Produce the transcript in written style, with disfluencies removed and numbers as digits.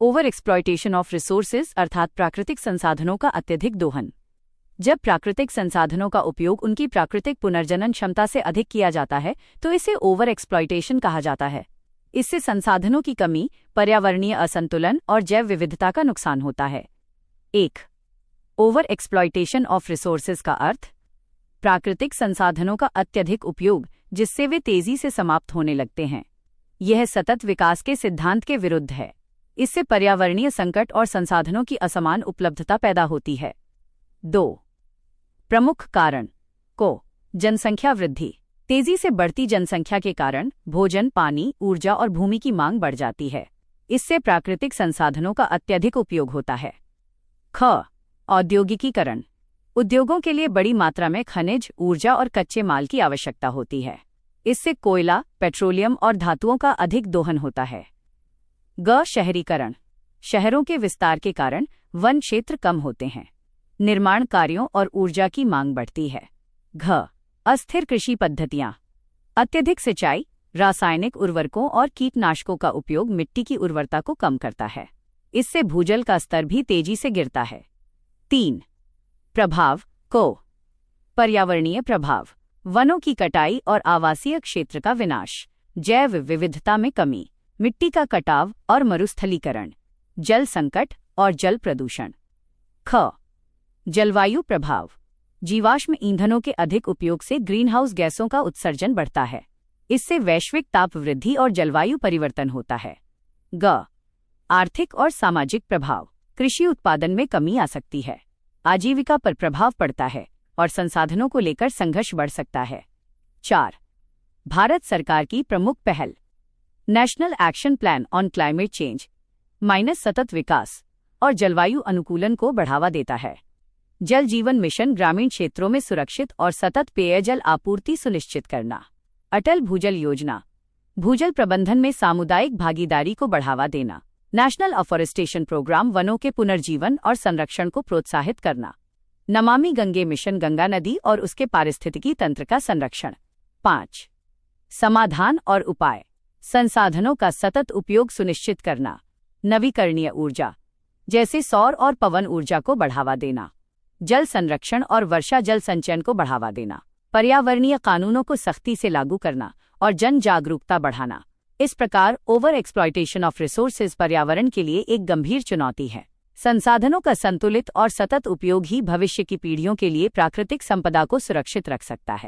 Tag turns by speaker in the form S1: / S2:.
S1: Over exploitation of resources अर्थात प्राकृतिक संसाधनों का अत्यधिक दोहन। जब प्राकृतिक संसाधनों का उपयोग उनकी प्राकृतिक पुनर्जनन क्षमता से अधिक किया जाता है तो इसे ओवर एक्सप्लॉयटेशन कहा जाता है। इससे संसाधनों की कमी, पर्यावरणीय असंतुलन और जैव विविधता का नुकसान होता है। 1. ओवर एक्सप्लॉयटेशन ऑफ रिसोर्सेज का अर्थ प्राकृतिक संसाधनों का अत्यधिक उपयोग जिससे वे तेजी से समाप्त होने लगते हैं। यह सतत विकास के सिद्धांत के विरुद्ध है। इससे पर्यावरणीय संकट और संसाधनों की असमान उपलब्धता पैदा होती है। 2. प्रमुख कारण जनसंख्या वृद्धि। तेजी से बढ़ती जनसंख्या के कारण भोजन, पानी, ऊर्जा और भूमि की मांग बढ़ जाती है। इससे प्राकृतिक संसाधनों का अत्यधिक उपयोग होता है। औद्योगिकीकरण। उद्योगों के लिए बड़ी मात्रा में खनिज, ऊर्जा और कच्चे माल की आवश्यकता होती है। इससे कोयला, पेट्रोलियम और धातुओं का अधिक दोहन होता है। शहरीकरण। शहरों के विस्तार के कारण वन क्षेत्र कम होते हैं। निर्माण कार्यों और ऊर्जा की मांग बढ़ती है। अस्थिर कृषि पद्धतियां। अत्यधिक सिंचाई, रासायनिक उर्वरकों और कीटनाशकों का उपयोग मिट्टी की उर्वरता को कम करता है। इससे भूजल का स्तर भी तेजी से गिरता है। 3. प्रभाव पर्यावरणीय प्रभाव। वनों की कटाई और आवासीय क्षेत्र का विनाश, जैव विविधता में कमी, मिट्टी का कटाव और मरुस्थलीकरण, जल संकट और जल प्रदूषण। जलवायु प्रभाव। जीवाश्म ईंधनों के अधिक उपयोग से ग्रीनहाउस गैसों का उत्सर्जन बढ़ता है। इससे वैश्विक ताप वृद्धि और जलवायु परिवर्तन होता है। आर्थिक और सामाजिक प्रभाव। कृषि उत्पादन में कमी आ सकती है, आजीविका पर प्रभाव पड़ता है और संसाधनों को लेकर संघर्ष बढ़ सकता है। 4. भारत सरकार की प्रमुख पहल। National action plan on climate change सतत विकास और जलवायु अनुकूलन को बढ़ावा देता है। जल जीवन मिशन ग्रामीण क्षेत्रों में सुरक्षित और सतत पेयजल आपूर्ति सुनिश्चित करना। अटल भूजल योजना, भूजल प्रबंधन में सामुदायिक भागीदारी को बढ़ावा देना। नेशनल अफॉरेस्टेशन प्रोग्राम, वनों के पुनर्जीवन और संरक्षण को प्रोत्साहित करना। नमामि गंगे मिशन, गंगा नदी और उसके पारिस्थितिकी तंत्र का संरक्षण। 5. समाधान और उपाय। संसाधनों का सतत उपयोग सुनिश्चित करना। नवीकरणीय ऊर्जा जैसे सौर और पवन ऊर्जा को बढ़ावा देना। जल संरक्षण और वर्षा जल संचयन को बढ़ावा देना। पर्यावरणीय कानूनों को सख्ती से लागू करना और जन जागरूकता बढ़ाना। इस प्रकार ओवर एक्सप्लॉयटेशन ऑफ रिसोर्सेज पर्यावरण के लिए एक गंभीर चुनौती है। संसाधनों का संतुलित और सतत उपयोग ही भविष्य की पीढ़ियों के लिए प्राकृतिक संपदा को सुरक्षित रख सकता है।